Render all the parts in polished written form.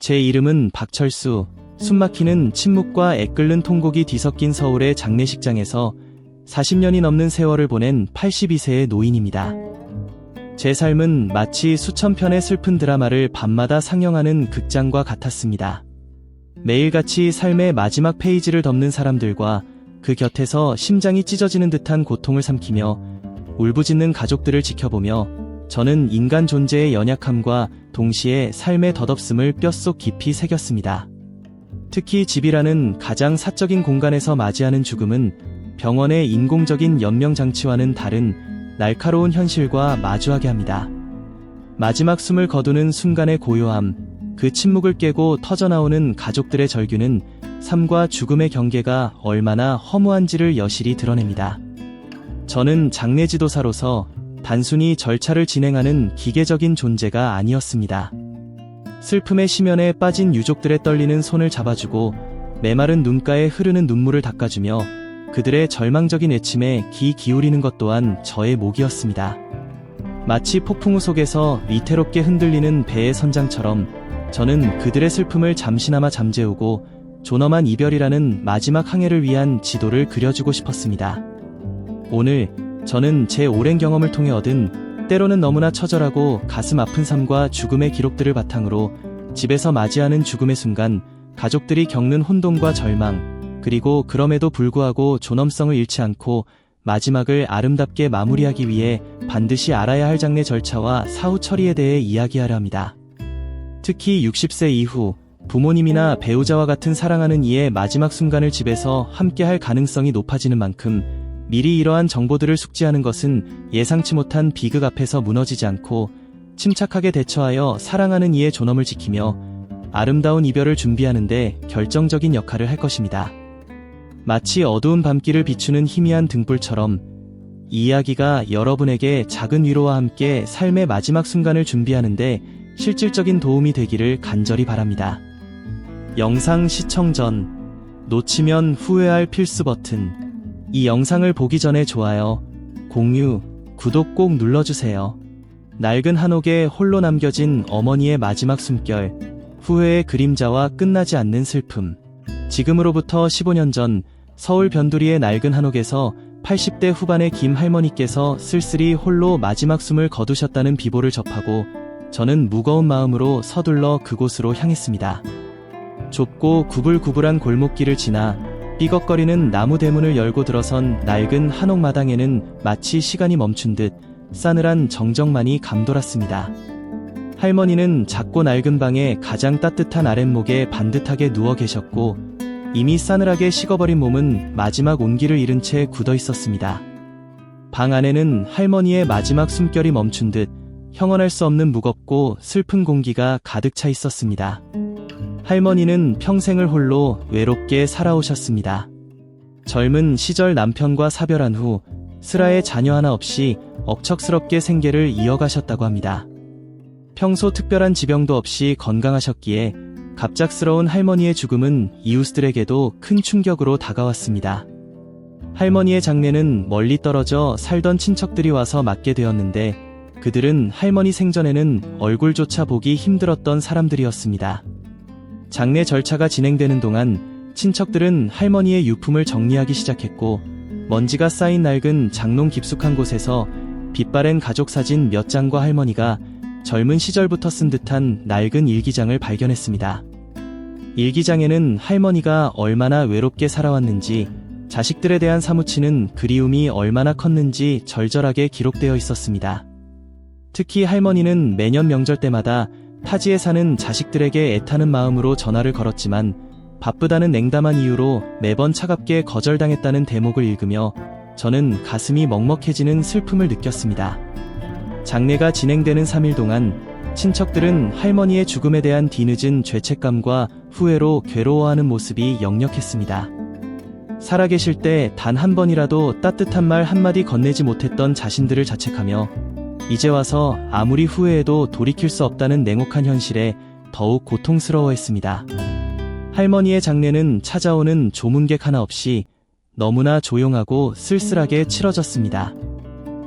제 이름은 박철수. 숨막히는 침묵과 애끓는 통곡이 뒤섞인 서울의 장례식장에서 40년이 넘는 세월을 보낸 82세의 노인입니다. 제 삶은 마치 수천 편의 슬픈 드라마를 밤마다 상영하는 극장과 같았습니다. 매일같이 삶의 마지막 페이지를 덮는 사람들과 그 곁에서 심장이 찢어지는 듯한 고통을 삼키며 울부짖는 가족들을 지켜보며 저는 인간 존재의 연약함과 동시에 삶의 덧없음을 뼛속 깊이 새겼습니다. 특히 집이라는 가장 사적인 공간에서 맞이하는 죽음은 병원의 인공적인 연명장치와는 다른 날카로운 현실과 마주하게 합니다. 마지막 숨을 거두는 순간의 고요함, 그 침묵을 깨고 터져나오는 가족들의 절규는 삶과 죽음의 경계가 얼마나 허무한지를 여실히 드러냅니다. 저는 장례지도사로서 단순히 절차를 진행하는 기계적인 존재가 아니었습니다. 슬픔의 심연에 빠진 유족들의 떨리는 손을 잡아주고 메마른 눈가에 흐르는 눈물을 닦아주며 그들의 절망적인 외침에 귀 기울이는 것 또한 저의 몫이었습니다. 마치 폭풍우 속에서 위태롭게 흔들리는 배의 선장처럼 저는 그들의 슬픔을 잠시나마 잠재우고 존엄한 이별이라는 마지막 항해를 위한 지도를 그려주고 싶었습니다. 오늘 저는 제 오랜 경험을 통해 얻은 때로는 너무나 처절하고 가슴 아픈 삶과 죽음의 기록들을 바탕으로 집에서 맞이하는 죽음의 순간, 가족들이 겪는 혼돈과 절망, 그리고 그럼에도 불구하고 존엄성을 잃지 않고 마지막을 아름답게 마무리하기 위해 반드시 알아야 할 장례 절차와 사후 처리에 대해 이야기하려 합니다. 특히 60세 이후 부모님이나 배우자와 같은 사랑하는 이의 마지막 순간을 집에서 함께할 가능성이 높아지는 만큼 미리 이러한 정보들을 숙지하는 것은 예상치 못한 비극 앞에서 무너지지 않고 침착하게 대처하여 사랑하는 이의 존엄을 지키며 아름다운 이별을 준비하는 데 결정적인 역할을 할 것입니다. 마치 어두운 밤길을 비추는 희미한 등불처럼 이 이야기가 여러분에게 작은 위로와 함께 삶의 마지막 순간을 준비하는데 실질적인 도움이 되기를 간절히 바랍니다. 영상 시청 전 놓치면 후회할 필수 버튼. 이 영상을 보기 전에 좋아요, 공유, 구독 꼭 눌러주세요. 낡은 한옥에 홀로 남겨진 어머니의 마지막 숨결, 후회의 그림자와 끝나지 않는 슬픔. 지금으로부터 15년 전 서울 변두리의 낡은 한옥에서 80대 후반의 김 할머니께서 쓸쓸히 홀로 마지막 숨을 거두셨다는 비보를 접하고 저는 무거운 마음으로 서둘러 그곳으로 향했습니다. 좁고 구불구불한 골목길을 지나 삐걱거리는 나무 대문을 열고 들어선 낡은 한옥 마당에는 마치 시간이 멈춘 듯 싸늘한 정적만이 감돌았습니다. 할머니는 작고 낡은 방의 가장 따뜻한 아랫목에 반듯하게 누워 계셨고 이미 싸늘하게 식어버린 몸은 마지막 온기를 잃은 채 굳어 있었습니다. 방 안에는 할머니의 마지막 숨결이 멈춘 듯 형언할 수 없는 무겁고 슬픈 공기가 가득 차 있었습니다. 할머니는 평생을 홀로 외롭게 살아오셨습니다. 젊은 시절 남편과 사별한 후 슬하의 자녀 하나 없이 억척스럽게 생계를 이어가셨다고 합니다. 평소 특별한 지병도 없이 건강하셨기에 갑작스러운 할머니의 죽음은 이웃들에게도 큰 충격으로 다가왔습니다. 할머니의 장례는 멀리 떨어져 살던 친척들이 와서 맞게 되었는데 그들은 할머니 생전에는 얼굴조차 보기 힘들었던 사람들이었습니다. 장례 절차가 진행되는 동안 친척들은 할머니의 유품을 정리하기 시작했고 먼지가 쌓인 낡은 장롱 깊숙한 곳에서 빛바랜 가족 사진 몇 장과 할머니가 젊은 시절부터 쓴 듯한 낡은 일기장을 발견했습니다. 일기장에는 할머니가 얼마나 외롭게 살아왔는지, 자식들에 대한 사무치는 그리움이 얼마나 컸는지 절절하게 기록되어 있었습니다. 특히 할머니는 매년 명절 때마다 타지에 사는 자식들에게 애타는 마음으로 전화를 걸었지만 바쁘다는 냉담한 이유로 매번 차갑게 거절당했다는 대목을 읽으며 저는 가슴이 먹먹해지는 슬픔을 느꼈습니다. 장례가 진행되는 3일 동안 친척들은 할머니의 죽음에 대한 뒤늦은 죄책감과 후회로 괴로워하는 모습이 역력했습니다. 살아계실 때 단 한 번이라도 따뜻한 말 한마디 건네지 못했던 자신들을 자책하며 이제 와서 아무리 후회해도 돌이킬 수 없다는 냉혹한 현실에 더욱 고통스러워했습니다. 할머니의 장례는 찾아오는 조문객 하나 없이 너무나 조용하고 쓸쓸하게 치러졌습니다.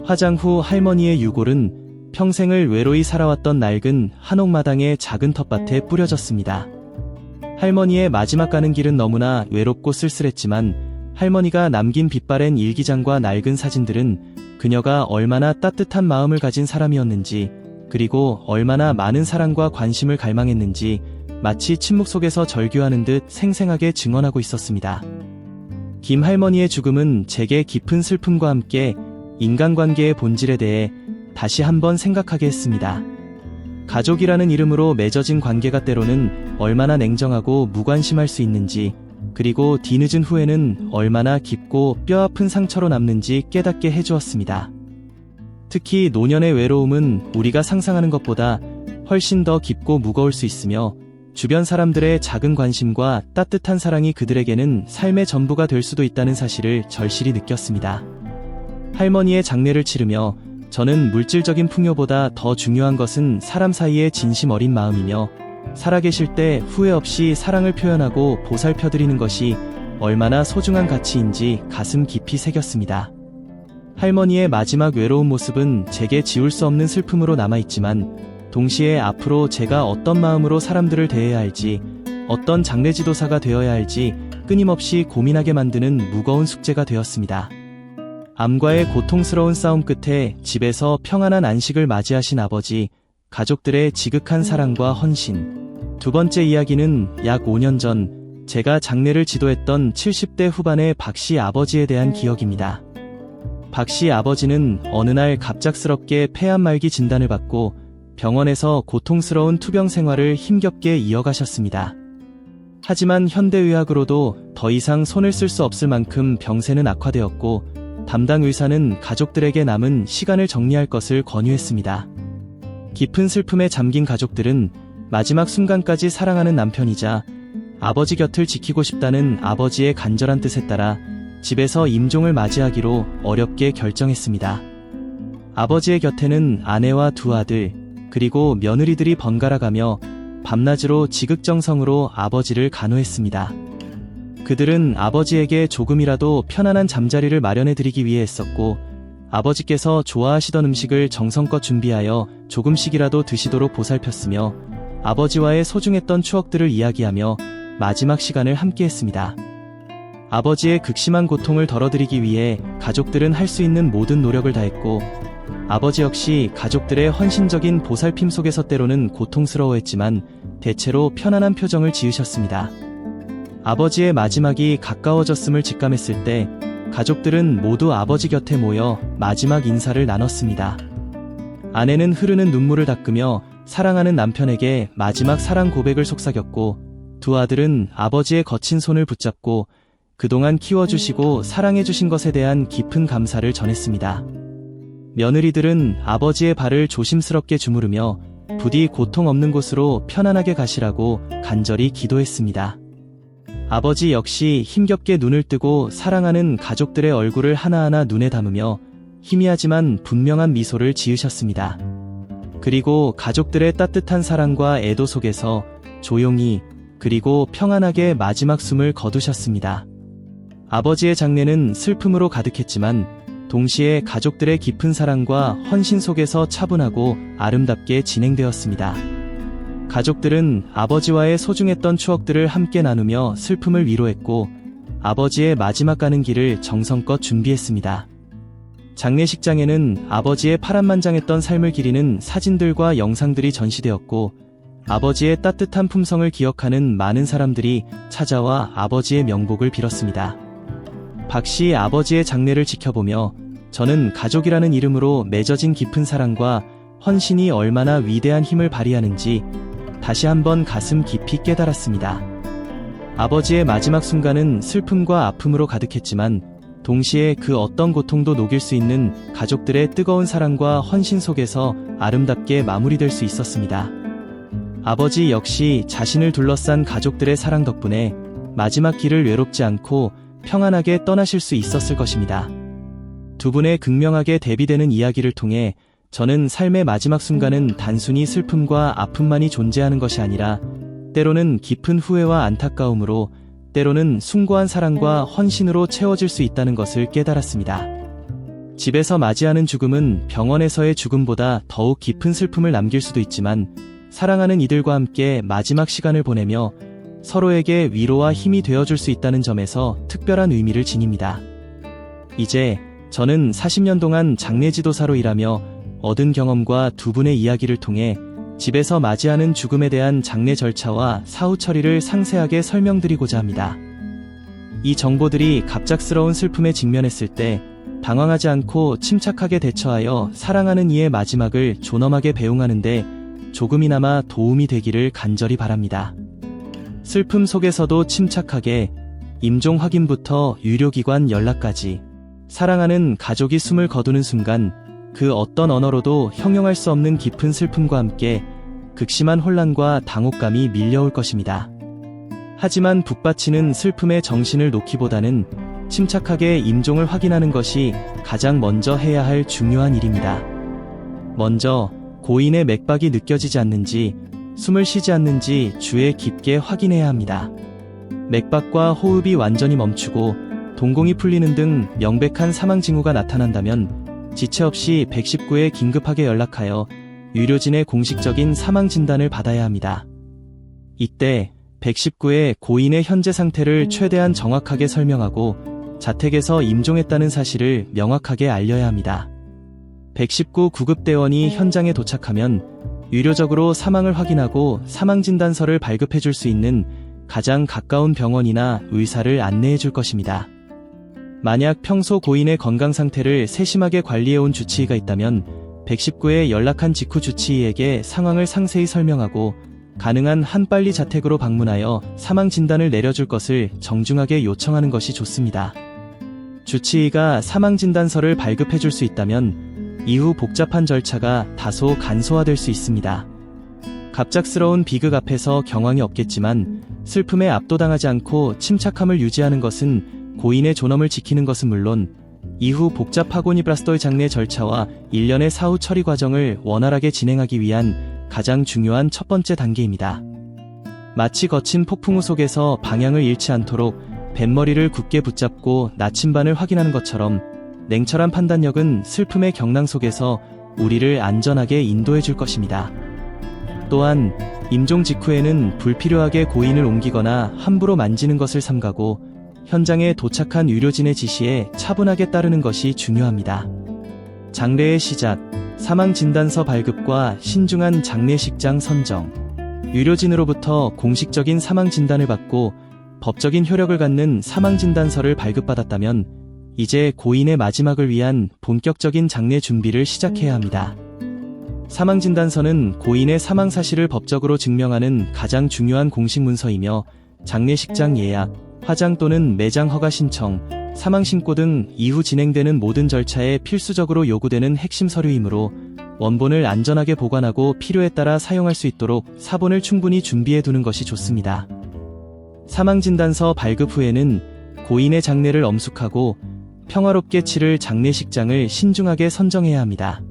화장 후 할머니의 유골은 평생을 외로이 살아왔던 낡은 한옥마당의 작은 텃밭에 뿌려졌습니다. 할머니의 마지막 가는 길은 너무나 외롭고 쓸쓸했지만 할머니가 남긴 빛바랜 일기장과 낡은 사진들은 그녀가 얼마나 따뜻한 마음을 가진 사람이었는지, 그리고 얼마나 많은 사랑과 관심을 갈망했는지 마치 침묵 속에서 절규하는 듯 생생하게 증언하고 있었습니다. 김 할머니의 죽음은 제게 깊은 슬픔과 함께 인간관계의 본질에 대해 다시 한번 생각하게 했습니다. 가족이라는 이름으로 맺어진 관계가 때로는 얼마나 냉정하고 무관심할 수 있는지, 그리고 뒤늦은 후회는 얼마나 깊고 뼈아픈 상처로 남는지 깨닫게 해주었습니다. 특히 노년의 외로움은 우리가 상상하는 것보다 훨씬 더 깊고 무거울 수 있으며, 주변 사람들의 작은 관심과 따뜻한 사랑이 그들에게는 삶의 전부가 될 수도 있다는 사실을 절실히 느꼈습니다. 할머니의 장례를 치르며 저는 물질적인 풍요보다 더 중요한 것은 사람 사이의 진심 어린 마음이며, 살아계실 때 후회 없이 사랑을 표현하고 보살펴드리는 것이 얼마나 소중한 가치인지 가슴 깊이 새겼습니다. 할머니의 마지막 외로운 모습은 제게 지울 수 없는 슬픔으로 남아있지만, 동시에 앞으로 제가 어떤 마음으로 사람들을 대해야 할지, 어떤 장례 지도사가 되어야 할지 끊임없이 고민하게 만드는 무거운 숙제가 되었습니다. 암과의 고통스러운 싸움 끝에 집에서 평안한 안식을 맞이하신 아버지, 가족들의 지극한 사랑과 헌신. 두 번째 이야기는 약 5년 전 제가 장례를 지도했던 70대 후반의 박씨 아버지에 대한 기억입니다. 박씨 아버지는 어느 날 갑작스럽게 폐암 말기 진단을 받고 병원에서 고통스러운 투병 생활을 힘겹게 이어가셨습니다. 하지만 현대의학으로도 더 이상 손을 쓸 수 없을 만큼 병세는 악화되었고, 담당 의사는 가족들에게 남은 시간을 정리할 것을 권유했습니다. 깊은 슬픔에 잠긴 가족들은 마지막 순간까지 사랑하는 남편이자 아버지 곁을 지키고 싶다는 아버지의 간절한 뜻에 따라 집에서 임종을 맞이하기로 어렵게 결정했습니다. 아버지의 곁에는 아내와 두 아들, 그리고 며느리들이 번갈아 가며 밤낮으로 지극정성으로 아버지를 간호했습니다. 그들은 아버지에게 조금이라도 편안한 잠자리를 마련해드리기 위해 했었고, 아버지께서 좋아하시던 음식을 정성껏 준비하여 조금씩이라도 드시도록 보살폈으며, 아버지와의 소중했던 추억들을 이야기하며 마지막 시간을 함께했습니다. 아버지의 극심한 고통을 덜어드리기 위해 가족들은 할 수 있는 모든 노력을 다했고, 아버지 역시 가족들의 헌신적인 보살핌 속에서 때로는 고통스러워했지만 대체로 편안한 표정을 지으셨습니다. 아버지의 마지막이 가까워졌음을 직감했을 때 가족들은 모두 아버지 곁에 모여 마지막 인사를 나눴습니다. 아내는 흐르는 눈물을 닦으며 사랑하는 남편에게 마지막 사랑 고백을 속삭였고, 두 아들은 아버지의 거친 손을 붙잡고 그동안 키워주시고 사랑해주신 것에 대한 깊은 감사를 전했습니다. 며느리들은 아버지의 발을 조심스럽게 주무르며 부디 고통 없는 곳으로 편안하게 가시라고 간절히 기도했습니다. 아버지 역시 힘겹게 눈을 뜨고 사랑하는 가족들의 얼굴을 하나하나 눈에 담으며 희미하지만 분명한 미소를 지으셨습니다. 그리고 가족들의 따뜻한 사랑과 애도 속에서 조용히 그리고 평안하게 마지막 숨을 거두셨습니다. 아버지의 장례는 슬픔으로 가득했지만 동시에 가족들의 깊은 사랑과 헌신 속에서 차분하고 아름답게 진행되었습니다. 가족들은 아버지와의 소중했던 추억들을 함께 나누며 슬픔을 위로했고, 아버지의 마지막 가는 길을 정성껏 준비했습니다. 장례식장에는 아버지의 파란만장했던 삶을 기리는 사진들과 영상들이 전시되었고, 아버지의 따뜻한 품성을 기억하는 많은 사람들이 찾아와 아버지의 명복을 빌었습니다. 박씨 아버지의 장례를 지켜보며 저는 가족이라는 이름으로 맺어진 깊은 사랑과 헌신이 얼마나 위대한 힘을 발휘하는지 다시 한번 가슴 깊이 깨달았습니다. 아버지의 마지막 순간은 슬픔과 아픔으로 가득했지만 동시에 그 어떤 고통도 녹일 수 있는 가족들의 뜨거운 사랑과 헌신 속에서 아름답게 마무리될 수 있었습니다. 아버지 역시 자신을 둘러싼 가족들의 사랑 덕분에 마지막 길을 외롭지 않고 평안하게 떠나실 수 있었을 것입니다. 두 분의 극명하게 대비되는 이야기를 통해 저는 삶의 마지막 순간은 단순히 슬픔과 아픔만이 존재하는 것이 아니라 때로는 깊은 후회와 안타까움으로, 때로는 숭고한 사랑과 헌신으로 채워질 수 있다는 것을 깨달았습니다. 집에서 맞이하는 죽음은 병원에서의 죽음보다 더욱 깊은 슬픔을 남길 수도 있지만 사랑하는 이들과 함께 마지막 시간을 보내며 서로에게 위로와 힘이 되어줄 수 있다는 점에서 특별한 의미를 지닙니다. 이제 저는 40년 동안 장례지도사로 일하며 얻은 경험과 두 분의 이야기를 통해 집에서 맞이하는 죽음에 대한 장례 절차와 사후 처리를 상세하게 설명드리고자 합니다. 이 정보들이 갑작스러운 슬픔에 직면했을 때 당황하지 않고 침착하게 대처하여 사랑하는 이의 마지막을 존엄하게 배웅하는데 조금이나마 도움이 되기를 간절히 바랍니다. 슬픔 속에서도 침착하게 임종 확인부터 의료기관 연락까지 사랑하는 가족이 숨을 거두는 순간 그 어떤 언어로도 형용할 수 없는 깊은 슬픔과 함께 극심한 혼란과 당혹감이 밀려올 것입니다. 하지만 북받치는 슬픔에 정신을 놓기보다는 침착하게 임종을 확인하는 것이 가장 먼저 해야 할 중요한 일입니다. 먼저 고인의 맥박이 느껴지지 않는지, 숨을 쉬지 않는지 주의 깊게 확인해야 합니다. 맥박과 호흡이 완전히 멈추고 동공이 풀리는 등 명백한 사망 징후가 나타난다면 지체 없이 119에 긴급하게 연락하여 의료진의 공식적인 사망 진단을 받아야 합니다. 이때 119에 고인의 현재 상태를 최대한 정확하게 설명하고 자택에서 임종했다는 사실을 명확하게 알려야 합니다. 119 구급대원이 현장에 도착하면 의료적으로 사망을 확인하고 사망진단서를 발급해 줄 수 있는 가장 가까운 병원이나 의사를 안내해 줄 것입니다. 만약 평소 고인의 건강 상태를 세심하게 관리해 온 주치의가 있다면 119에 연락한 직후 주치의에게 상황을 상세히 설명하고 가능한 한 빨리 자택으로 방문하여 사망 진단을 내려줄 것을 정중하게 요청하는 것이 좋습니다. 주치의가 사망 진단서를 발급해 줄 수 있다면 이후 복잡한 절차가 다소 간소화될 수 있습니다. 갑작스러운 비극 앞에서 경황이 없겠지만 슬픔에 압도당하지 않고 침착함을 유지하는 것은 고인의 존엄을 지키는 것은 물론 이후 복잡하고 니브라스도의 장례 절차와 일련의 사후 처리 과정을 원활하게 진행하기 위한 가장 중요한 첫 번째 단계입니다. 마치 거친 폭풍우 속에서 방향을 잃지 않도록 뱃머리를 굳게 붙잡고 나침반을 확인하는 것처럼 냉철한 판단력은 슬픔의 경랑 속에서 우리를 안전하게 인도해 줄 것입니다. 또한 임종 직후에는 불필요하게 고인을 옮기거나 함부로 만지는 것을 삼가고 현장에 도착한 의료진의 지시에 차분하게 따르는 것이 중요합니다. 장례의 시작, 사망진단서 발급과 신중한 장례식장 선정. 의료진으로부터 공식적인 사망진단을 받고 법적인 효력을 갖는 사망진단서를 발급받았다면 이제 고인의 마지막을 위한 본격적인 장례 준비를 시작해야 합니다. 사망진단서는 고인의 사망 사실을 법적으로 증명하는 가장 중요한 공식 문서이며 장례식장 예약, 화장 또는 매장 허가 신청, 사망신고 등 이후 진행되는 모든 절차에 필수적으로 요구되는 핵심 서류이므로 원본을 안전하게 보관하고 필요에 따라 사용할 수 있도록 사본을 충분히 준비해 두는 것이 좋습니다. 사망진단서 발급 후에는 고인의 장례를 엄숙하고 평화롭게 치를 장례식장을 신중하게 선정해야 합니다.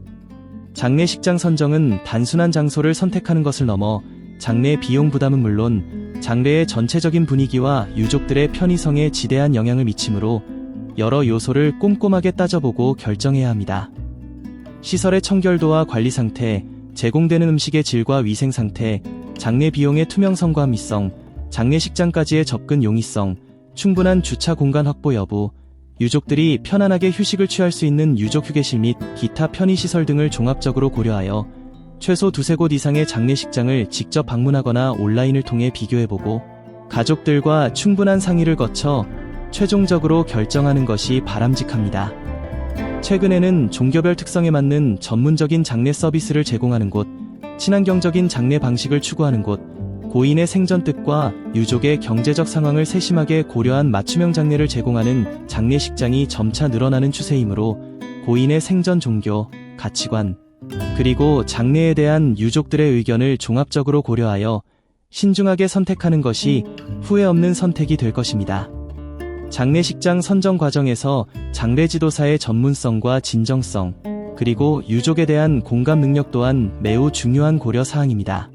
장례식장 선정은 단순한 장소를 선택하는 것을 넘어 장례 비용 부담은 물론 장례의 전체적인 분위기와 유족들의 편의성에 지대한 영향을 미치므로 여러 요소를 꼼꼼하게 따져보고 결정해야 합니다. 시설의 청결도와 관리 상태, 제공되는 음식의 질과 위생 상태, 장례 비용의 투명성과 합리성, 장례식장까지의 접근 용이성, 충분한 주차 공간 확보 여부, 유족들이 편안하게 휴식을 취할 수 있는 유족 휴게실 및 기타 편의시설 등을 종합적으로 고려하여 최소 2-3곳 이상의 장례식장을 직접 방문하거나 온라인을 통해 비교해보고 가족들과 충분한 상의를 거쳐 최종적으로 결정하는 것이 바람직합니다. 최근에는 종교별 특성에 맞는 전문적인 장례 서비스를 제공하는 곳, 친환경적인 장례 방식을 추구하는 곳, 고인의 생전 뜻과 유족의 경제적 상황을 세심하게 고려한 맞춤형 장례를 제공하는 장례식장이 점차 늘어나는 추세이므로 고인의 생전 종교, 가치관, 그리고 장례에 대한 유족들의 의견을 종합적으로 고려하여 신중하게 선택하는 것이 후회 없는 선택이 될 것입니다. 장례식장 선정 과정에서 장례지도사의 전문성과 진정성, 그리고 유족에 대한 공감 능력 또한 매우 중요한 고려 사항입니다.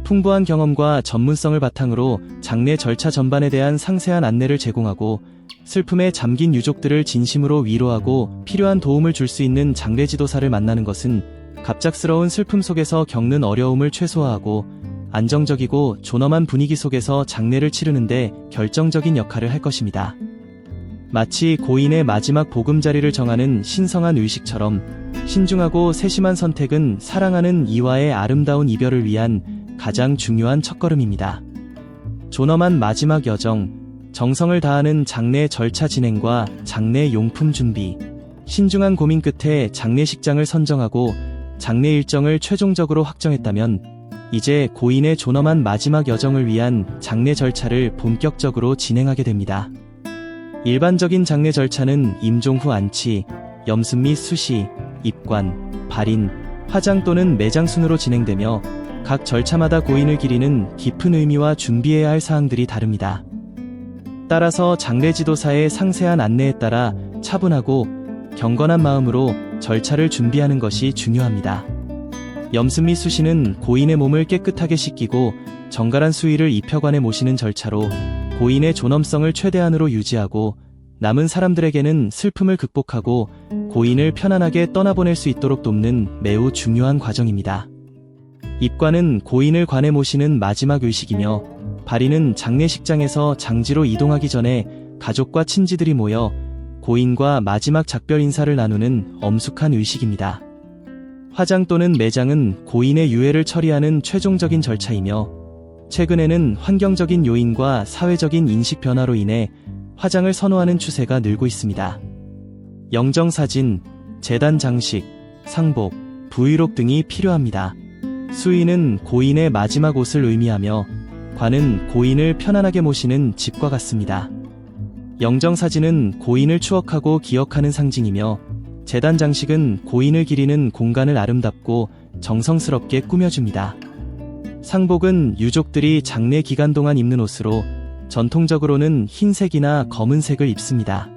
풍부한 경험과 전문성을 바탕으로 장례 절차 전반에 대한 상세한 안내를 제공하고 슬픔에 잠긴 유족들을 진심으로 위로하고 필요한 도움을 줄 수 있는 장례지도사를 만나는 것은 갑작스러운 슬픔 속에서 겪는 어려움을 최소화하고 안정적이고 존엄한 분위기 속에서 장례를 치르는데 결정적인 역할을 할 것입니다. 마치 고인의 마지막 보금자리를 정하는 신성한 의식처럼 신중하고 세심한 선택은 사랑하는 이와의 아름다운 이별을 위한 가장 중요한 첫걸음입니다. 존엄한 마지막 여정, 정성을 다하는 장례 절차 진행과 장례 용품 준비, 신중한 고민 끝에 장례식장을 선정하고 장례 일정을 최종적으로 확정했다면 이제 고인의 존엄한 마지막 여정을 위한 장례 절차를 본격적으로 진행하게 됩니다. 일반적인 장례 절차는 임종 후 안치, 염습 및 수시, 입관, 발인, 화장 또는 매장 순으로 진행되며 각 절차마다 고인을 기리는 깊은 의미와 준비해야 할 사항들이 다릅니다. 따라서 장례지도사의 상세한 안내에 따라 차분하고 경건한 마음으로 절차를 준비하는 것이 중요합니다. 염습 및 수시는 고인의 몸을 깨끗하게 씻기고 정갈한 수의를 입혀관에 모시는 절차로 고인의 존엄성을 최대한으로 유지하고 남은 사람들에게는 슬픔을 극복하고 고인을 편안하게 떠나보낼 수 있도록 돕는 매우 중요한 과정입니다. 입관은 고인을 관에 모시는 마지막 의식이며 발인은 장례식장에서 장지로 이동하기 전에 가족과 친지들이 모여 고인과 마지막 작별 인사를 나누는 엄숙한 의식입니다. 화장 또는 매장은 고인의 유해를 처리하는 최종적인 절차이며 최근에는 환경적인 요인과 사회적인 인식 변화로 인해 화장을 선호하는 추세가 늘고 있습니다. 영정사진, 제단 장식, 상복, 부의록 등이 필요합니다. 수의는 고인의 마지막 옷을 의미하며 관은 고인을 편안하게 모시는 집과 같습니다. 영정사진은 고인을 추억하고 기억하는 상징이며 제단 장식은 고인을 기리는 공간을 아름답고 정성스럽게 꾸며줍니다. 상복은 유족들이 장례 기간 동안 입는 옷으로 전통적으로는 흰색이나 검은색을 입습니다.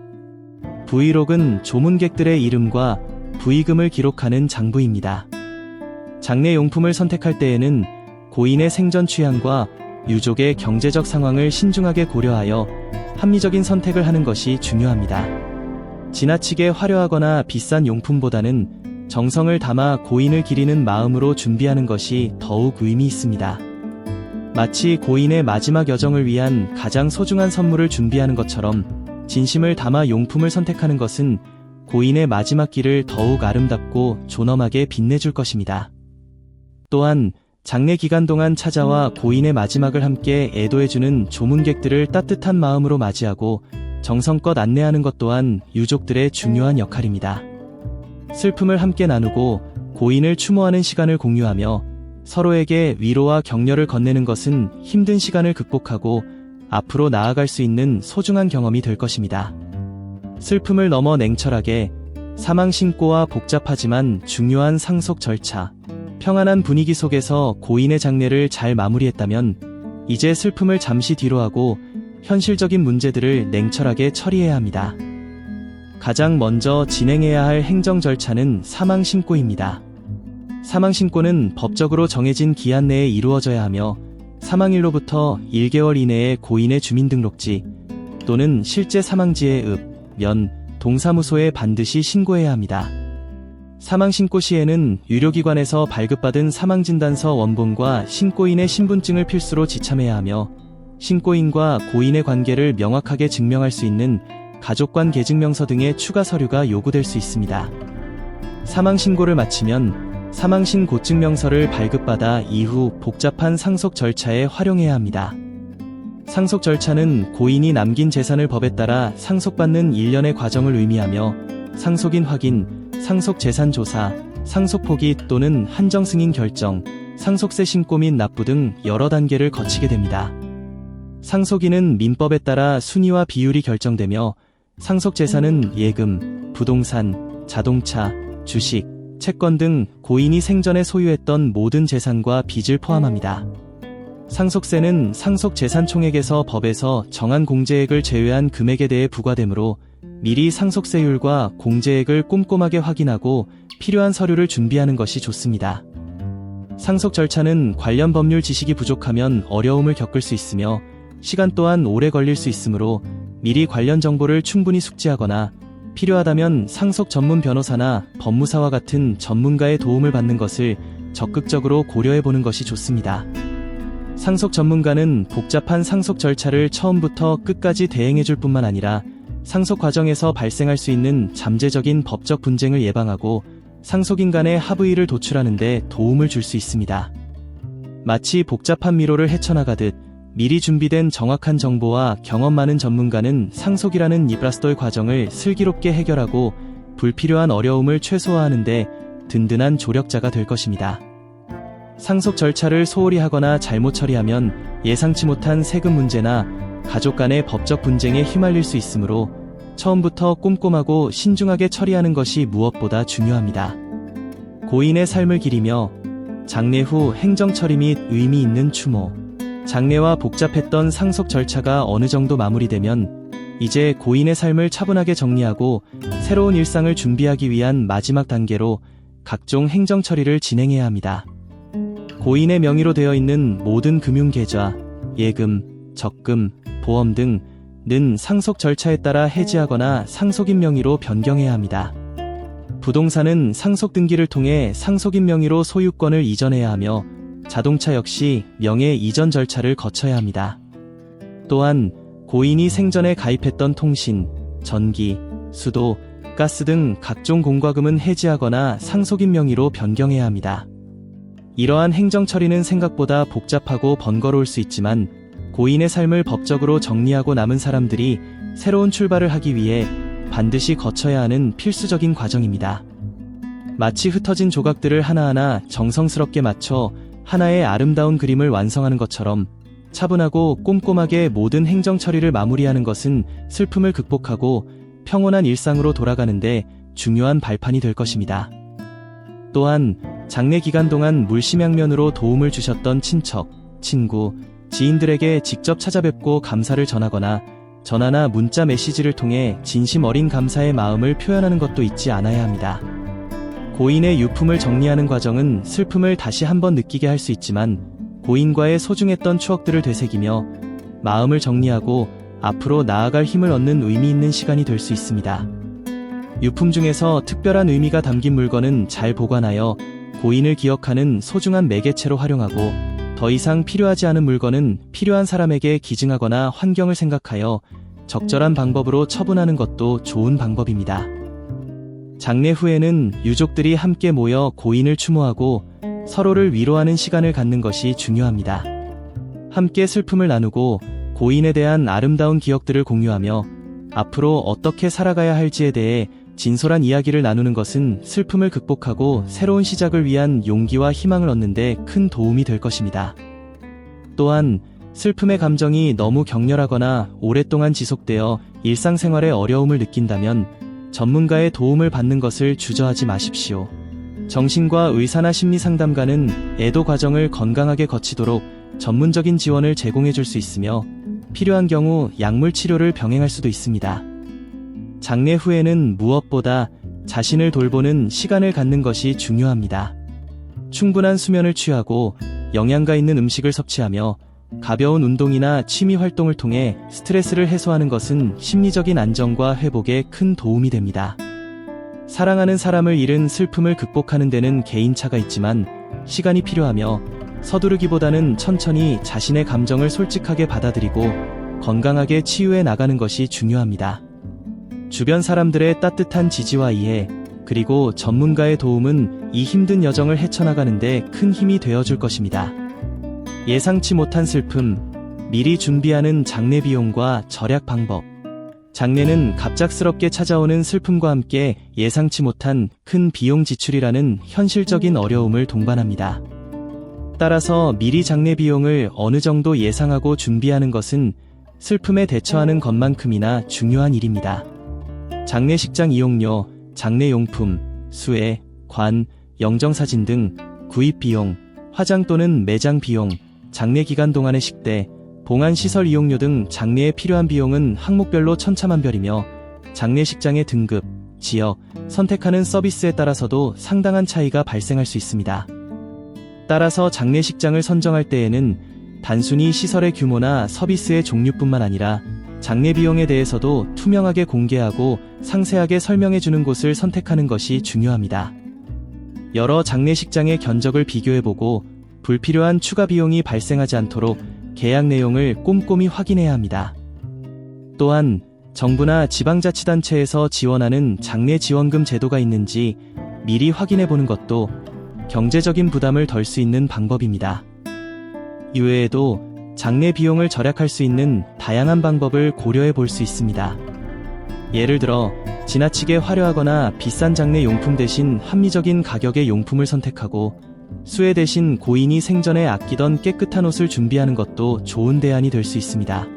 부의록은 조문객들의 이름과 부의금을 기록하는 장부입니다. 장례용품을 선택할 때에는 고인의 생전 취향과 유족의 경제적 상황을 신중하게 고려하여 합리적인 선택을 하는 것이 중요합니다. 지나치게 화려하거나 비싼 용품보다는 정성을 담아 고인을 기리는 마음으로 준비하는 것이 더욱 의미 있습니다. 마치 고인의 마지막 여정을 위한 가장 소중한 선물을 준비하는 것처럼 진심을 담아 용품을 선택하는 것은 고인의 마지막 길을 더욱 아름답고 존엄하게 빛내줄 것입니다. 또한 장례 기간 동안 찾아와 고인의 마지막을 함께 애도해주는 조문객들을 따뜻한 마음으로 맞이하고 정성껏 안내하는 것 또한 유족들의 중요한 역할입니다. 슬픔을 함께 나누고 고인을 추모하는 시간을 공유하며 서로에게 위로와 격려를 건네는 것은 힘든 시간을 극복하고 앞으로 나아갈 수 있는 소중한 경험이 될 것입니다. 슬픔을 넘어 냉철하게 사망신고와 복잡하지만 중요한 상속 절차, 평안한 분위기 속에서 고인의 장례를 잘 마무리했다면 이제 슬픔을 잠시 뒤로하고 현실적인 문제들을 냉철하게 처리해야 합니다. 가장 먼저 진행해야 할 행정 절차는 사망신고입니다. 사망신고는 법적으로 정해진 기한 내에 이루어져야 하며 사망일로부터 1개월 이내에 고인의 주민등록지 또는 실제 사망지의 읍, 면, 동사무소에 반드시 신고해야 합니다. 사망신고 시에는 유료기관에서 발급받은 사망진단서 원본과 신고인의 신분증을 필수로 지참해야 하며 신고인과 고인의 관계를 명확하게 증명할 수 있는 가족관 계증명서 등의 추가 서류가 요구될 수 있습니다. 사망신고를 마치면 사망신고증명서를 발급받아 이후 복잡한 상속 절차에 활용해야 합니다. 상속 절차는 고인이 남긴 재산을 법에 따라 상속받는 일련의 과정을 의미하며 상속인 확인, 상속재산 조사, 상속포기 또는 한정승인 결정, 상속세 신고 및 납부 등 여러 단계를 거치게 됩니다. 상속인은 민법에 따라 순위와 비율이 결정되며 상속재산은 예금, 부동산, 자동차, 주식, 채권 등 고인이 생전에 소유했던 모든 재산과 빚을 포함합니다. 상속세는 상속재산 총액에서 법에서 정한 공제액을 제외한 금액에 대해 부과되므로 미리 상속세율과 공제액을 꼼꼼하게 확인하고 필요한 서류를 준비하는 것이 좋습니다. 상속 절차는 관련 법률 지식이 부족하면 어려움을 겪을 수 있으며 시간 또한 오래 걸릴 수 있으므로 미리 관련 정보를 충분히 숙지하거나 필요하다면 상속 전문 변호사나 법무사와 같은 전문가의 도움을 받는 것을 적극적으로 고려해보는 것이 좋습니다. 상속 전문가는 복잡한 상속 절차를 처음부터 끝까지 대행해줄 뿐만 아니라 상속 과정에서 발생할 수 있는 잠재적인 법적 분쟁을 예방하고 상속인 간의 합의를 도출하는 데 도움을 줄 수 있습니다. 마치 복잡한 미로를 헤쳐나가듯 미리 준비된 정확한 정보와 경험 많은 전문가는 상속이라는 이브라스돌 과정을 슬기롭게 해결하고 불필요한 어려움을 최소화하는 데 든든한 조력자가 될 것입니다. 상속 절차를 소홀히 하거나 잘못 처리하면 예상치 못한 세금 문제나 가족 간의 법적 분쟁에 휘말릴 수 있으므로 처음부터 꼼꼼하고 신중하게 처리하는 것이 무엇보다 중요합니다. 고인의 삶을 기리며 장례 후 행정 처리 및 의미 있는 추모. 장례와 복잡했던 상속 절차가 어느 정도 마무리되면 이제 고인의 삶을 차분하게 정리하고 새로운 일상을 준비하기 위한 마지막 단계로 각종 행정 처리를 진행해야 합니다. 고인의 명의로 되어 있는 모든 금융계좌, 예금, 적금, 보험 등는 상속 절차에 따라 해지하거나 상속인 명의로 변경해야 합니다. 부동산은 상속 등기를 통해 상속인 명의로 소유권을 이전해야 하며 자동차 역시 명예 이전 절차를 거쳐야 합니다. 또한 고인이 생전에 가입했던 통신, 전기, 수도, 가스 등 각종 공과금은 해지하거나 상속인 명의로 변경해야 합니다. 이러한 행정 처리는 생각보다 복잡하고 번거로울 수 있지만 고인의 삶을 법적으로 정리하고 남은 사람들이 새로운 출발을 하기 위해 반드시 거쳐야 하는 필수적인 과정입니다. 마치 흩어진 조각들을 하나하나 정성스럽게 맞춰 하나의 아름다운 그림을 완성하는 것처럼 차분하고 꼼꼼하게 모든 행정 처리를 마무리하는 것은 슬픔을 극복하고 평온한 일상으로 돌아가는데 중요한 발판이 될 것입니다. 또한 장례 기간 동안 물심양면으로 도움을 주셨던 친척, 친구, 지인들에게 직접 찾아뵙고 감사를 전하거나 전화나 문자 메시지를 통해 진심 어린 감사의 마음을 표현하는 것도 잊지 않아야 합니다. 고인의 유품을 정리하는 과정은 슬픔을 다시 한번 느끼게 할 수 있지만 고인과의 소중했던 추억들을 되새기며 마음을 정리하고 앞으로 나아갈 힘을 얻는 의미 있는 시간이 될 수 있습니다. 유품 중에서 특별한 의미가 담긴 물건은 잘 보관하여 고인을 기억하는 소중한 매개체로 활용하고 더 이상 필요하지 않은 물건은 필요한 사람에게 기증하거나 환경을 생각하여 적절한 방법으로 처분하는 것도 좋은 방법입니다. 장례 후에는 유족들이 함께 모여 고인을 추모하고 서로를 위로하는 시간을 갖는 것이 중요합니다. 함께 슬픔을 나누고 고인에 대한 아름다운 기억들을 공유하며 앞으로 어떻게 살아가야 할지에 대해 진솔한 이야기를 나누는 것은 슬픔을 극복하고 새로운 시작을 위한 용기와 희망을 얻는 데 큰 도움이 될 것입니다. 또한 슬픔의 감정이 너무 격렬하거나 오랫동안 지속되어 일상생활에 어려움을 느낀다면 전문가의 도움을 받는 것을 주저하지 마십시오. 정신과 의사나 심리상담가는 애도 과정을 건강하게 거치도록 전문적인 지원을 제공해 줄 수 있으며 필요한 경우 약물 치료를 병행할 수도 있습니다. 장례 후에는 무엇보다 자신을 돌보는 시간을 갖는 것이 중요합니다. 충분한 수면을 취하고 영양가 있는 음식을 섭취하며 가벼운 운동이나 취미 활동을 통해 스트레스를 해소하는 것은 심리적인 안정과 회복에 큰 도움이 됩니다. 사랑하는 사람을 잃은 슬픔을 극복하는 데는 개인차가 있지만 시간이 필요하며 서두르기보다는 천천히 자신의 감정을 솔직하게 받아들이고 건강하게 치유해 나가는 것이 중요합니다. 주변 사람들의 따뜻한 지지와 이해, 그리고 전문가의 도움은 이 힘든 여정을 헤쳐나가는 데 큰 힘이 되어줄 것입니다. 예상치 못한 슬픔, 미리 준비하는 장례 비용과 절약 방법. 장례는 갑작스럽게 찾아오는 슬픔과 함께 예상치 못한 큰 비용 지출이라는 현실적인 어려움을 동반합니다. 따라서 미리 장례 비용을 어느 정도 예상하고 준비하는 것은 슬픔에 대처하는 것만큼이나 중요한 일입니다. 장례식장 이용료, 장례용품, 수혜, 관, 영정사진 등 구입 비용, 화장 또는 매장 비용, 장례 기간 동안의 식대, 봉안시설 이용료 등 장례에 필요한 비용은 항목별로 천차만별이며 장례식장의 등급, 지역, 선택하는 서비스에 따라서도 상당한 차이가 발생할 수 있습니다. 따라서 장례식장을 선정할 때에는 단순히 시설의 규모나 서비스의 종류뿐만 아니라 장례 비용에 대해서도 투명하게 공개하고 상세하게 설명해주는 곳을 선택하는 것이 중요합니다. 여러 장례식장의 견적을 비교해보고 불필요한 추가 비용이 발생하지 않도록 계약 내용을 꼼꼼히 확인해야 합니다. 또한 정부나 지방자치단체에서 지원하는 장례 지원금 제도가 있는지 미리 확인해보는 것도 경제적인 부담을 덜 수 있는 방법입니다. 이외에도 장례 비용을 절약할 수 있는 다양한 방법을 고려해 볼 수 있습니다. 예를 들어 지나치게 화려하거나 비싼 장례 용품 대신 합리적인 가격의 용품을 선택하고 수혜 대신 고인이 생전에 아끼던 깨끗한 옷을 준비하는 것도 좋은 대안이 될 수 있습니다.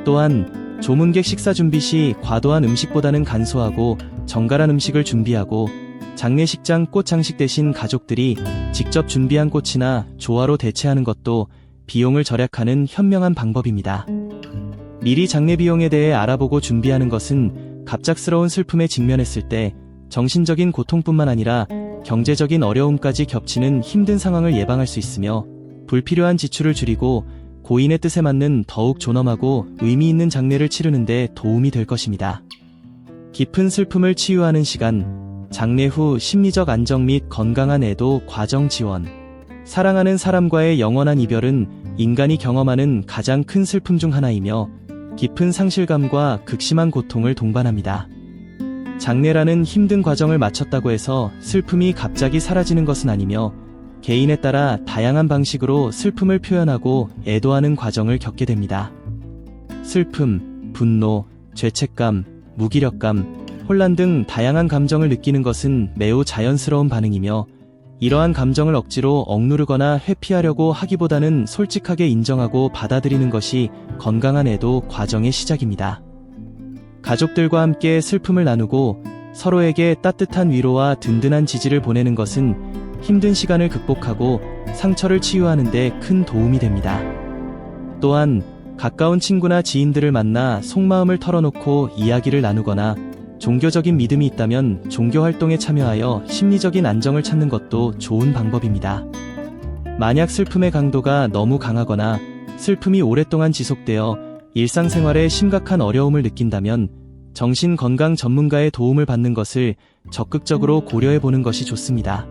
또한 조문객 식사 준비 시 과도한 음식보다는 간소하고 정갈한 음식을 준비하고 장례식장 꽃 장식 대신 가족들이 직접 준비한 꽃이나 조화로 대체하는 것도 비용을 절약하는 현명한 방법입니다. 미리 장례 비용에 대해 알아보고 준비하는 것은 갑작스러운 슬픔에 직면했을 때 정신적인 고통뿐만 아니라 경제적인 어려움까지 겹치는 힘든 상황을 예방할 수 있으며 불필요한 지출을 줄이고 고인의 뜻에 맞는 더욱 존엄하고 의미 있는 장례를 치르는 데 도움이 될 것입니다. 깊은 슬픔을 치유하는 시간, 장례 후 심리적 안정 및 건강한 애도 과정 지원. 사랑하는 사람과의 영원한 이별은 인간이 경험하는 가장 큰 슬픔 중 하나이며 깊은 상실감과 극심한 고통을 동반합니다. 장례라는 힘든 과정을 마쳤다고 해서 슬픔이 갑자기 사라지는 것은 아니며 개인에 따라 다양한 방식으로 슬픔을 표현하고 애도하는 과정을 겪게 됩니다. 슬픔, 분노, 죄책감, 무기력감, 혼란 등 다양한 감정을 느끼는 것은 매우 자연스러운 반응이며 이러한 감정을 억지로 억누르거나 회피하려고 하기보다는 솔직하게 인정하고 받아들이는 것이 건강한 애도 과정의 시작입니다. 가족들과 함께 슬픔을 나누고 서로에게 따뜻한 위로와 든든한 지지를 보내는 것은 힘든 시간을 극복하고 상처를 치유하는 데 큰 도움이 됩니다. 또한 가까운 친구나 지인들을 만나 속마음을 털어놓고 이야기를 나누거나 종교적인 믿음이 있다면 종교 활동에 참여하여 심리적인 안정을 찾는 것도 좋은 방법입니다. 만약 슬픔의 강도가 너무 강하거나 슬픔이 오랫동안 지속되어 일상생활에 심각한 어려움을 느낀다면 정신건강 전문가의 도움을 받는 것을 적극적으로 고려해보는 것이 좋습니다.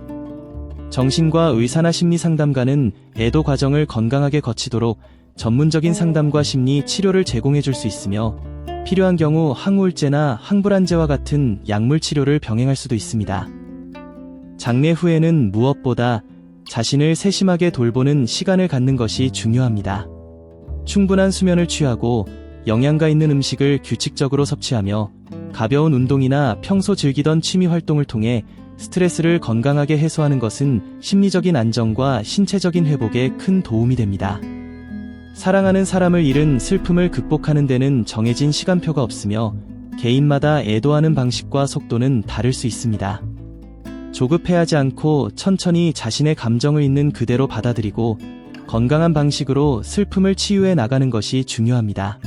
정신과 의사나 심리상담가는 애도 과정을 건강하게 거치도록 전문적인 상담과 심리 치료를 제공해줄 수 있으며 필요한 경우 항우울제나 항불안제와 같은 약물 치료를 병행할 수도 있습니다. 장례 후에는 무엇보다 자신을 세심하게 돌보는 시간을 갖는 것이 중요합니다. 충분한 수면을 취하고 영양가 있는 음식을 규칙적으로 섭취하며 가벼운 운동이나 평소 즐기던 취미 활동을 통해 스트레스를 건강하게 해소하는 것은 심리적인 안정과 신체적인 회복에 큰 도움이 됩니다. 사랑하는 사람을 잃은 슬픔을 극복하는 데는 정해진 시간표가 없으며 개인마다 애도하는 방식과 속도는 다를 수 있습니다. 조급해하지 않고 천천히 자신의 감정을 있는 그대로 받아들이고 건강한 방식으로 슬픔을 치유해 나가는 것이 중요합니다.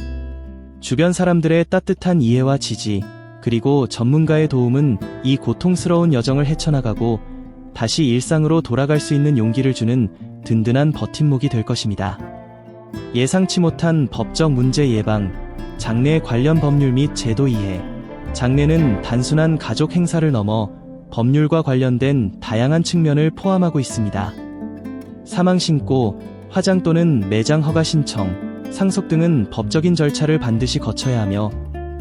주변 사람들의 따뜻한 이해와 지지, 그리고 전문가의 도움은 이 고통스러운 여정을 헤쳐나가고 다시 일상으로 돌아갈 수 있는 용기를 주는 든든한 버팀목이 될 것입니다. 예상치 못한 법적 문제 예방, 장례 관련 법률 및 제도 이해. 장례는 단순한 가족 행사를 넘어 법률과 관련된 다양한 측면을 포함하고 있습니다. 사망 신고, 화장 또는 매장 허가 신청, 상속 등은 법적인 절차를 반드시 거쳐야 하며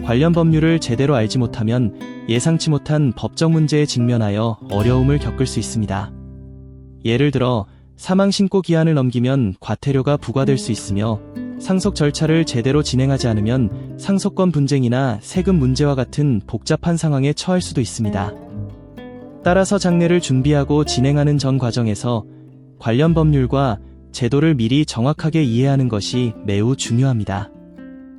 관련 법률을 제대로 알지 못하면 예상치 못한 법적 문제에 직면하여 어려움을 겪을 수 있습니다. 예를 들어 사망 신고 기한을 넘기면 과태료가 부과될 수 있으며 상속 절차를 제대로 진행하지 않으면 상속권 분쟁이나 세금 문제와 같은 복잡한 상황에 처할 수도 있습니다. 따라서 장례를 준비하고 진행하는 전 과정에서 관련 법률과 제도를 미리 정확하게 이해하는 것이 매우 중요합니다.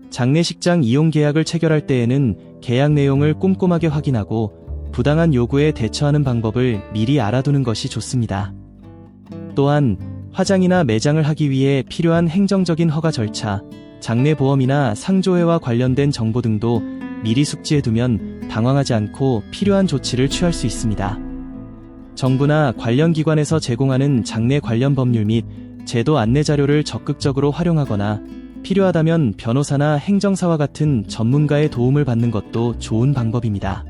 장례식장 이용 계약을 체결할 때에는 계약 내용을 꼼꼼하게 확인하고 부당한 요구에 대처하는 방법을 미리 알아두는 것이 좋습니다. 또한 화장이나 매장을 하기 위해 필요한 행정적인 허가 절차, 장례보험이나 상조회와 관련된 정보 등도 미리 숙지해두면 당황하지 않고 필요한 조치를 취할 수 있습니다. 정부나 관련 기관에서 제공하는 장례 관련 법률 및 제도 안내 자료를 적극적으로 활용하거나 필요하다면 변호사나 행정사와 같은 전문가의 도움을 받는 것도 좋은 방법입니다.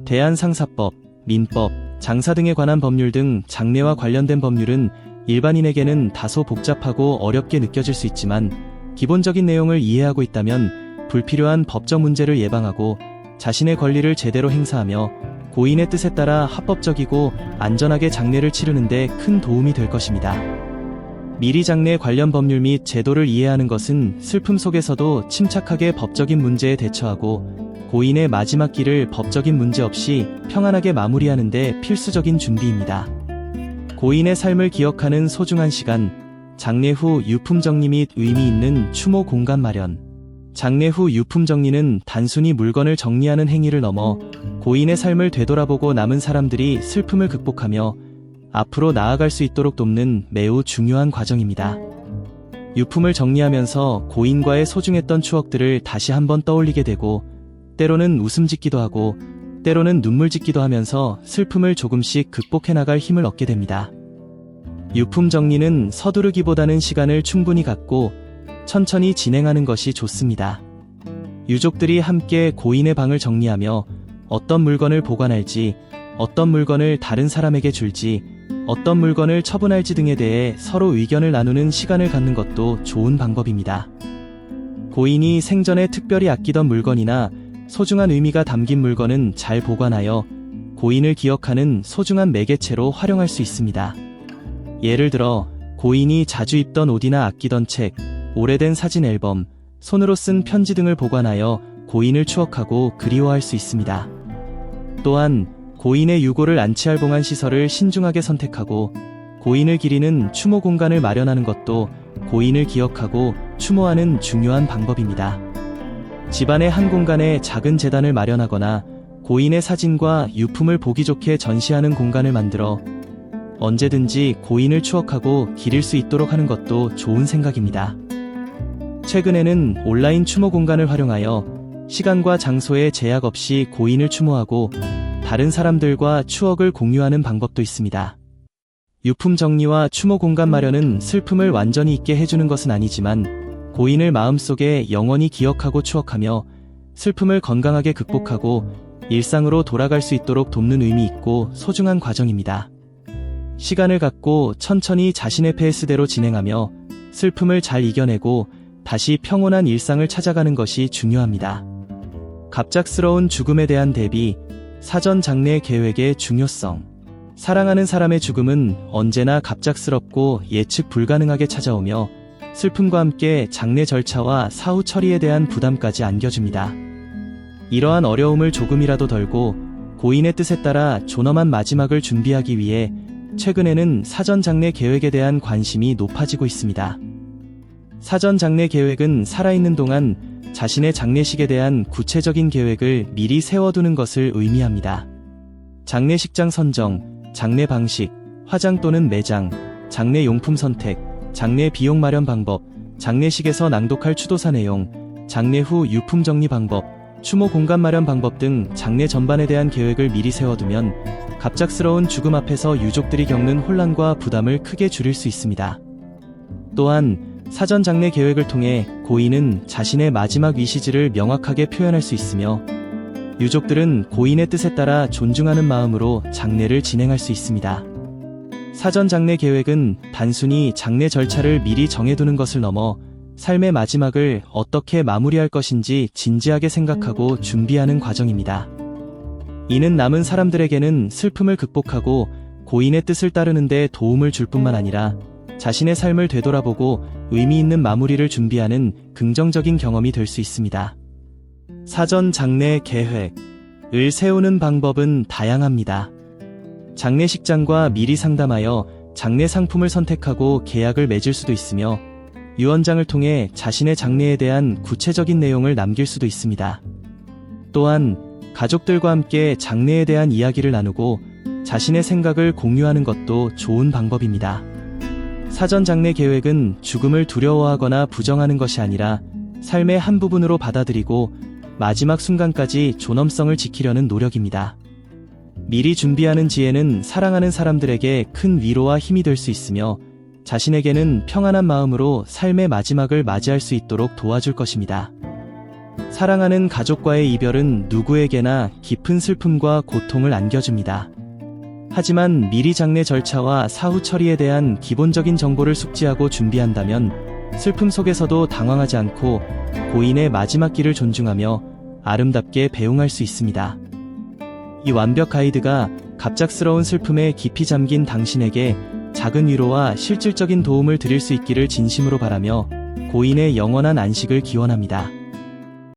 대한상사법, 민법, 장사 등에 관한 법률 등 장례와 관련된 법률은 일반인에게는 다소 복잡하고 어렵게 느껴질 수 있지만 기본적인 내용을 이해하고 있다면 불필요한 법적 문제를 예방하고 자신의 권리를 제대로 행사하며 고인의 뜻에 따라 합법적이고 안전하게 장례를 치르는 데 큰 도움이 될 것입니다. 미리 장례 관련 법률 및 제도를 이해하는 것은 슬픔 속에서도 침착하게 법적인 문제에 대처하고 고인의 마지막 길을 법적인 문제 없이 평안하게 마무리하는 데 필수적인 준비입니다. 고인의 삶을 기억하는 소중한 시간, 장례 후 유품 정리 및 의미 있는 추모 공간 마련. 장례 후 유품 정리는 단순히 물건을 정리하는 행위를 넘어 고인의 삶을 되돌아보고 남은 사람들이 슬픔을 극복하며 앞으로 나아갈 수 있도록 돕는 매우 중요한 과정입니다. 유품을 정리하면서 고인과의 소중했던 추억들을 다시 한번 떠올리게 되고 때로는 웃음 짓기도 하고 때로는 눈물 짓기도 하면서 슬픔을 조금씩 극복해 나갈 힘을 얻게 됩니다. 유품 정리는 서두르기보다는 시간을 충분히 갖고 천천히 진행하는 것이 좋습니다. 유족들이 함께 고인의 방을 정리하며 어떤 물건을 보관할지, 어떤 물건을 다른 사람에게 줄지, 어떤 물건을 처분할지 등에 대해 서로 의견을 나누는 시간을 갖는 것도 좋은 방법입니다. 고인이 생전에 특별히 아끼던 물건이나 소중한 의미가 담긴 물건은 잘 보관하여 고인을 기억하는 소중한 매개체로 활용할 수 있습니다. 예를 들어 고인이 자주 입던 옷이나 아끼던 책, 오래된 사진 앨범, 손으로 쓴 편지 등을 보관하여 고인을 추억하고 그리워할 수 있습니다. 또한 고인의 유골을 안치할 봉안 시설을 신중하게 선택하고 고인을 기리는 추모 공간을 마련하는 것도 고인을 기억하고 추모하는 중요한 방법입니다. 집안의 한 공간에 작은 제단을 마련하거나 고인의 사진과 유품을 보기 좋게 전시하는 공간을 만들어 언제든지 고인을 추억하고 기릴 수 있도록 하는 것도 좋은 생각입니다. 최근에는 온라인 추모 공간을 활용하여 시간과 장소에 제약 없이 고인을 추모하고 다른 사람들과 추억을 공유하는 방법도 있습니다. 유품 정리와 추모 공간 마련은 슬픔을 완전히 잊게 해주는 것은 아니지만 고인을 마음속에 영원히 기억하고 추억하며 슬픔을 건강하게 극복하고 일상으로 돌아갈 수 있도록 돕는 의미 있고 소중한 과정입니다. 시간을 갖고 천천히 자신의 페이스대로 진행하며 슬픔을 잘 이겨내고 다시 평온한 일상을 찾아가는 것이 중요합니다. 갑작스러운 죽음에 대한 대비, 사전 장례 계획의 중요성. 사랑하는 사람의 죽음은 언제나 갑작스럽고 예측 불가능하게 찾아오며 슬픔과 함께 장례 절차와 사후 처리에 대한 부담까지 안겨줍니다. 이러한 어려움을 조금이라도 덜고 고인의 뜻에 따라 존엄한 마지막을 준비하기 위해 최근에는 사전 장례 계획에 대한 관심이 높아지고 있습니다. 사전 장례 계획은 살아있는 동안 자신의 장례식에 대한 구체적인 계획을 미리 세워두는 것을 의미합니다. 장례식장 선정, 장례 방식, 화장 또는 매장, 장례 용품 선택, 장례 비용 마련 방법, 장례식에서 낭독할 추도사 내용, 장례 후 유품 정리 방법, 추모 공간 마련 방법 등 장례 전반에 대한 계획을 미리 세워두면 갑작스러운 죽음 앞에서 유족들이 겪는 혼란과 부담을 크게 줄일 수 있습니다. 또한 사전 장례 계획을 통해 고인은 자신의 마지막 위시지를 명확하게 표현할 수 있으며 유족들은 고인의 뜻에 따라 존중하는 마음으로 장례를 진행할 수 있습니다. 사전 장례 계획은 단순히 장례 절차를 미리 정해두는 것을 넘어 삶의 마지막을 어떻게 마무리할 것인지 진지하게 생각하고 준비하는 과정입니다. 이는 남은 사람들에게는 슬픔을 극복하고 고인의 뜻을 따르는 데 도움을 줄 뿐만 아니라 자신의 삶을 되돌아보고 의미 있는 마무리를 준비하는 긍정적인 경험이 될 수 있습니다. 사전 장례 계획을 세우는 방법은 다양합니다. 장례식장과 미리 상담하여 장례 상품을 선택하고 계약을 맺을 수도 있으며 유언장을 통해 자신의 장례에 대한 구체적인 내용을 남길 수도 있습니다. 또한 가족들과 함께 장례에 대한 이야기를 나누고 자신의 생각을 공유하는 것도 좋은 방법입니다. 사전 장례 계획은 죽음을 두려워하거나 부정하는 것이 아니라 삶의 한 부분으로 받아들이고 마지막 순간까지 존엄성을 지키려는 노력입니다. 미리 준비하는 지혜는 사랑하는 사람들에게 큰 위로와 힘이 될 수 있으며 자신에게는 평안한 마음으로 삶의 마지막을 맞이할 수 있도록 도와줄 것입니다. 사랑하는 가족과의 이별은 누구에게나 깊은 슬픔과 고통을 안겨줍니다. 하지만 미리 장례 절차와 사후 처리에 대한 기본적인 정보를 숙지하고 준비한다면 슬픔 속에서도 당황하지 않고 고인의 마지막 길을 존중하며 아름답게 배웅할 수 있습니다. 이 완벽 가이드가 갑작스러운 슬픔에 깊이 잠긴 당신에게 작은 위로와 실질적인 도움을 드릴 수 있기를 진심으로 바라며 고인의 영원한 안식을 기원합니다.